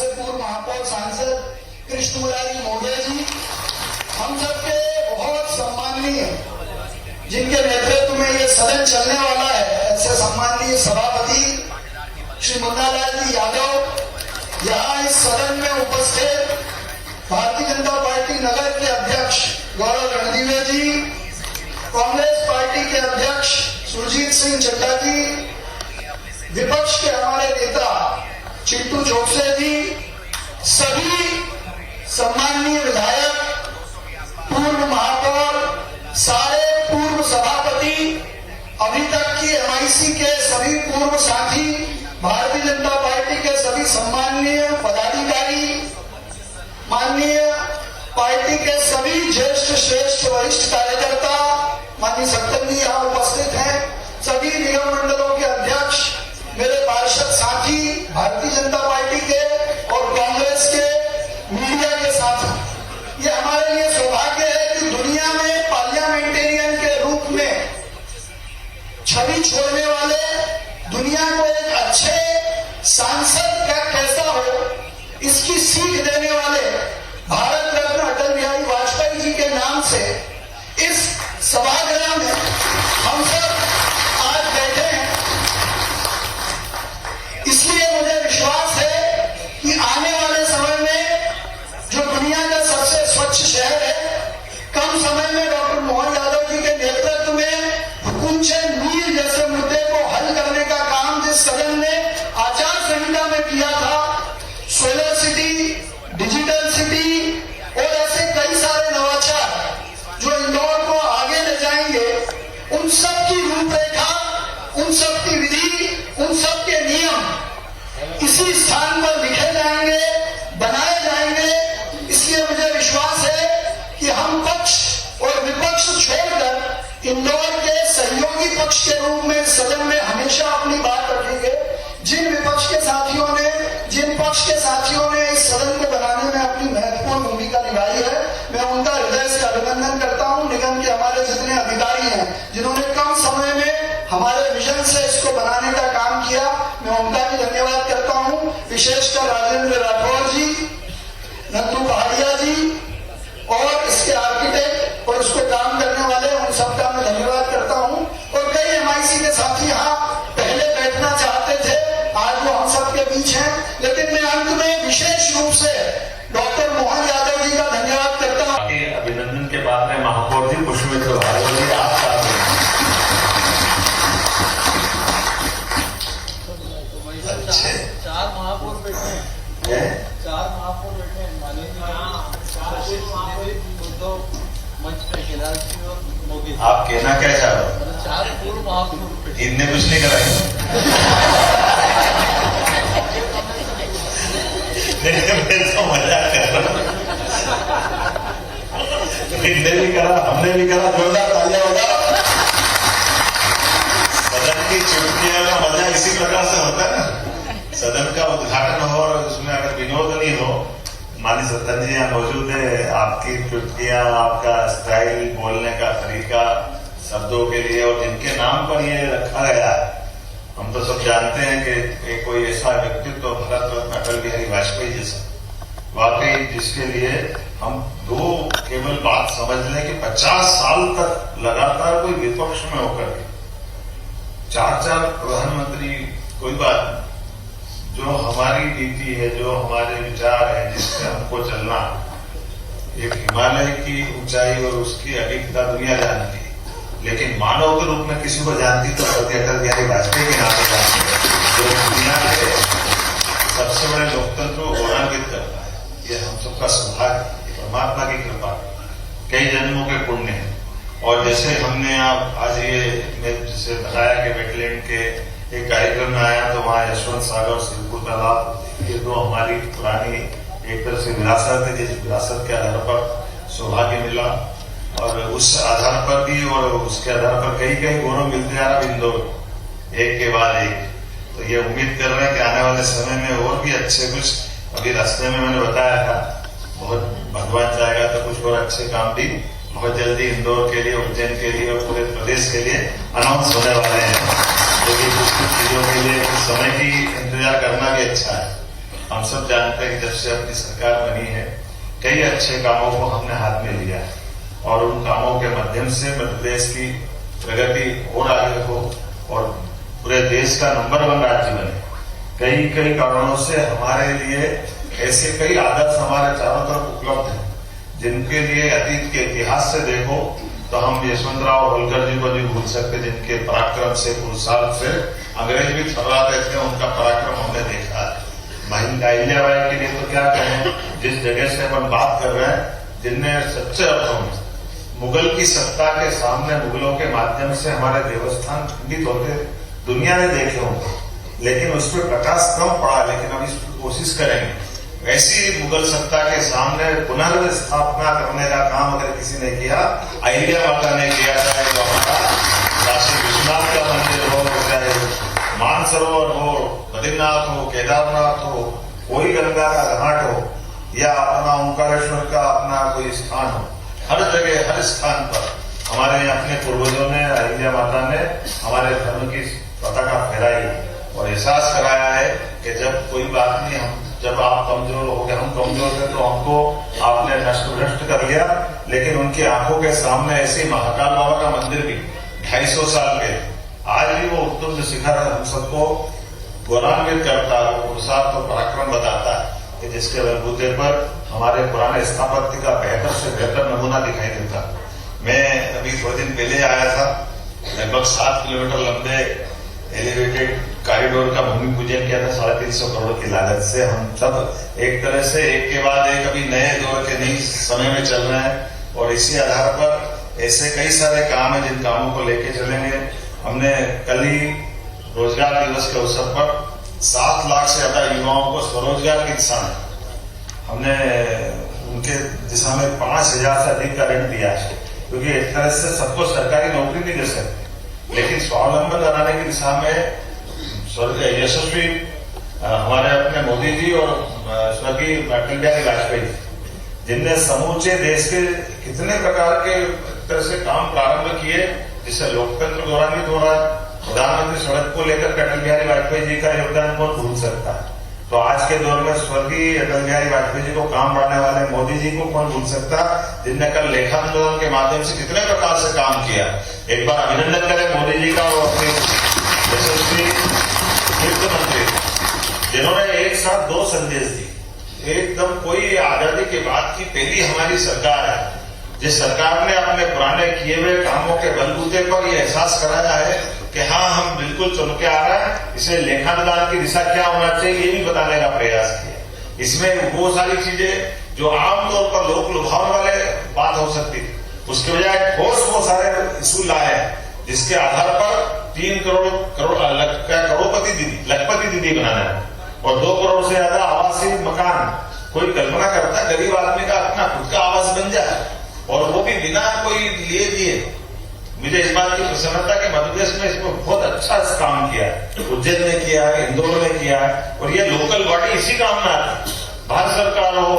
से पूर्व महापौर सांसद कृष्ण मुरारी महोदय जी, हम सबके बहुत सम्माननीय, जिनके नेतृत्व में ये सदन चलने वाला है, ऐसे सम्माननीय सभापति श्री मुन्नालाल जी यादव, यहाँ इस सदन में उपस्थित भारतीय जनता पार्टी नगर के अध्यक्ष गौरव रणदीवे जी, कांग्रेस पार्टी के अध्यक्ष सुरजीत सिंह चड्डा जी, विपक्ष के हमारे नेता चिंटू चोपसे जी, सभी सम्माननीय विधायक, पूर्व महापौर, सारे पूर्व सभापति, अभी तक की एमआईसी के सभी पूर्व साथी, भारतीय जनता पार्टी के सभी सम्माननीय पदाधिकारी, माननीय पार्टी के सभी ज्येष्ठ श्रेष्ठ वरिष्ठ कार्यकर्ता, माननीय सत्तर जी यहाँ उपस्थित हैं, सभी निगम मंडलों के अध्यक्ष, मेरे पार्षद साथी, भारतीय जनता पार्टी के और कांग्रेस के मीडिया के साथी, ये हमारे लिए सौभाग्य है कि दुनिया में पार्लियामेंटेरियन के रूप में छवि छोड़ने वाले, दुनिया को एक अच्छे सांसद कैसा हो इसकी सीख देने वाले भारत रत्न अटल बिहारी वाजपेयी जी के नाम से इस सभागृह में हम सब आज बैठे हैं। इसलिए मुझे विश्वास है कि आने वाले समय में जो दुनिया का सबसे स्वच्छ शहर है, कम समय में डॉक्टर मोहन यादव जी के नेतृत्व में हुकुमचंद मीर जैसे मुद्दे को हल करने का काम जिस सदन ने आचार संहिता में किया था, सोलर सिटी, डिजिटल सिटी और ऐसे कई सारे नवाचार जो इंदौर को आगे ले जाएंगे, उन सब की रूपरेखा, उन सब की विधि, उन सब के नियम इसी स्थान पर लिखे जाएंगे, बनाए जाएंगे। इसलिए मुझे विश्वास है कि हम पक्ष और विपक्ष छोड़कर इंदौर के सहयोगी पक्ष के रूप में सदन में हमेशा अपनी बात रखेंगे। जिन विपक्ष के साथियों ने, जिन पक्ष के साथियों ने इस सदन को बनाने में अपनी महत्वपूर्ण भूमिका निभाई है, मैं उनका हृदय से अभिनंदन करता हूं। निगम के हमारे जितने अधिकारी हैं, जिन्होंने कम समय में हमारे विजन से इसको बनाने का काम किया, मैं उनका भी धन्यवाद करता हूं। विशेषकर राजेंद्र राठौर जी, नंदू पहाड़िया जी और इसके आर्किटेक्ट और इसको काम करने वाले, उन सबका मैं धन्यवाद करता हूं। और कई एमआईसी के साथी यहाँ पहले बैठना चाहते थे, आज वो हम सबके बीच हैं, लेकिन मैं अंत में विशेष रूप से डॉक्टर मोहन यादव जी का धन्यवाद करता हूँ। अभिनंदन के बाद में महापौर जी, पुष्पमित्र भारद्वाज जी, आप चार महापौर बैठे हैं, चार महापौर बैठे हैं, मंच पे केदार जी और मोदी। आप कहना क्या चाह रहे हो? चार पूर्व महापौर इनने कुछ नहीं कराई। तो मजाक कर रहा, इनने भी करा, हमने भी करा, जोरदार तालियां होगा। सदन की चुटकियों का मजा इसी प्रकार से होता है ना। सदन का उद्घाटन हो और उसमें अगर विनोद नहीं हो, माननीय सत्तर जी यहाँ मौजूद है, आपकी चुटकियां, आपका स्टाइल, बोलने का तरीका शब्दों के लिए और जिनके नाम पर ये रखा गया है, हम तो सब जानते हैं कि कोई ऐसा व्यक्तित्व भारत रत्न अटल बिहारी वाजपेयी जैसा, वाकई जिसके लिए हम दो केवल बात समझ लें कि 50 साल तक लगातार कोई विपक्ष में होकर चार प्रधानमंत्री, कोई बात नहीं, जो हमारी नीति है, जो हमारे विचार है, जिससे हमको चलना, एक हिमालय की ऊंचाई और उसकी अधिकता दुनिया जानती है, लेकिन मानव के रूप में किसी को जानती तो स्वर्गीय अटल बिहारी वाजपेयी के नाम से जानती है, जो दुनिया के सबसे बड़े लोकतंत्र को गौरवान्वित करता है। ये हम सबका सौभाग्य, परमात्मा की कृपा, कई जन्मों के पुण्य है। और जैसे हमने आज ये जैसे बताया कि वेटलैंड के एक कार्यक्रम में आया, तो वहाँ यशवंत सागर और सिरपुर तालाब, ये दो हमारी पुरानी एक तरह से विरासत है, जिस विरासत के आधार पर सौभाग्य मिला और उस आधार पर भी और उसके आधार पर कई कई गौरव मिलते आ रहा इंदौर एक के बाद एक। तो ये उम्मीद कर रहे हैं कि आने वाले समय में और भी अच्छे कुछ, अभी रास्ते में मैंने बताया था, बहुत भगवान चाहेगा तो कुछ और अच्छे काम भी बहुत जल्दी इंदौर के लिए, उज्जैन के लिए और पूरे प्रदेश के लिए अनाउंस होने वाले हैं। क्योंकि कुछ चीजों के लिए कुछ समय की इंतजार करना भी अच्छा है। हम सब जानते हैं कि जब से अपनी सरकार बनी है कई अच्छे कामों को हमने हाथ में लिया है और उन कामों के माध्यम से मध्य प्रदेश की प्रगति और आगे हो और पूरे देश का नंबर 1 राज्य बने। कई कई कारणों से हमारे लिए ऐसे कई आदर्श हमारे चारों तरफ उपलब्ध हैं जिनके लिए अतीत के इतिहास से देखो तो हम यशवंतराव होलकर जी को नहीं भूल सकते, जिनके पराक्रम से पुरुषार्थ से अंग्रेज भी थर्राते थे, उनका पराक्रम हमने देखा है। अहिल्याबाई के लिए तो क्या कहें, जिस जगह से अपन बात कर रहे हैं, जिनने सच्चे अर्थों में मुगल की सत्ता के सामने मुगलों के माध्यम से हमारे देवस्थान खंडित होते दुनिया ने देखे होंगे, लेकिन उस पर प्रकाश कम पड़ा। लेकिन अब इस कोशिश करेंगे ऐसी मुगल सत्ता के सामने पुनर्स्थापना करने का काम अगर किसी ने किया, अहिल्या माता ने किया। चाहे वो हमारा काशी विश्वनाथ का मंदिर हो, चाहे मानसरोवर हो, बद्रीनाथ हो, केदारनाथ हो, कोई गंगा का घाट हो या अपना ओंकारेश्वर का अपना कोई स्थान हो, हर जगह हर स्थान पर हमारे अपने पूर्वजों ने, अहिल्या माता ने हमारे धर्म की पताका फहराई और एहसास कराया है कि जब कोई बात नहीं, हम जब आप कमजोर हो गए, हम कमजोर थे तो हमको आपने नष्ट भ्रष्ट कर लिया, लेकिन उनकी आंखों के सामने ऐसे महाकाल बाबा का मंदिर भी 250 साल के आज भी वो उत्तुंग शिखर हम सबको गौरवान्वित करता है, पुरुषार्थ और पराक्रम बताता है कि जिसके बलबूते पर हमारे पुराने स्थापत्य का बेहतर से बेहतर नमूना दिखाई देता। मैं अभी थोड़े दिन पहले आया था, लगभग 7 किलोमीटर लंबे एलिवेटेड कॉरिडोर का भूमि पूजन किया था 350 करोड़ की लागत से। हम सब एक तरह से एक के बाद एक अभी नए दौर के नई समय में चल रहे हैं और इसी आधार पर ऐसे कई सारे काम है जिन कामों को लेके चलेंगे। हमने कल ही रोजगार दिवस के अवसर पर 7 लाख से ज्यादा युवाओं को स्वरोजगार की दिशा में हमने उनके दिशा में 5,000 से अधिक का ऋण दिया है, क्योंकि एक तरह से सबको सरकारी नौकरी नहीं दे सकते, लेकिन स्वावलंबन बनाने की दिशा में स्वर्गीय यशस्वी हमारे अपने मोदी जी और स्वर्गीय अटल बिहारी वाजपेयी जिनने समूचे देश के कितने प्रकार के तरह से काम प्रारंभ किए जिससे लोकतंत्र गौरवान्वित हो रहा है। प्रधानमंत्री सड़क को लेकर अटल बिहारी वाजपेयी जी का योगदान कौन भूल सकता है। तो आज के दौर में स्वर्गीय अटल बिहारी वाजपेयी जी को काम बढ़ाने वाले मोदी जी को कौन भूल सकता, जिनने कल लेखा आंदोलन के माध्यम से कितने प्रकार से काम किया। एक बार अभिनंदन करें मोदी जी का और अपने यशस्वी वित्त मंत्री जिन्होंने एक साथ 2 संदेश दिए। एकदम कोई आजादी के बाद की पहली हमारी सरकार है जिस सरकार ने अपने पुराने किए हुए कामों के बलबूते पर यह एहसास कराया है कि हाँ हम बिल्कुल चुन के आ रहे हैं, इसे लेखानुदान की दिशा क्या होना चाहिए ये भी बताने का प्रयास किया। इसमें वो सारी चीजें जो आमतौर पर लोक लुभावन वाले बात हो सकती थी, उसके बजाय ठोस वो सारे इशू लाए जिसके आधार पर 3 करोड़पति दीदी, लखपति दीदी बनाना है और 2 करोड़ से ज्यादा आवासीय मकान। कोई कल्पना करता है गरीब आदमी का अपना खुद का आवास बन जाए और वो भी बिना कोई लिए दिए। मुझे इस बात की प्रसन्नता कि मध्य प्रदेश में इसमें बहुत अच्छा काम किया है, उज्जैन में किया है, इंदौर में किया है और ये लोकल बॉडी इसी काम में आती है। भारत सरकार हो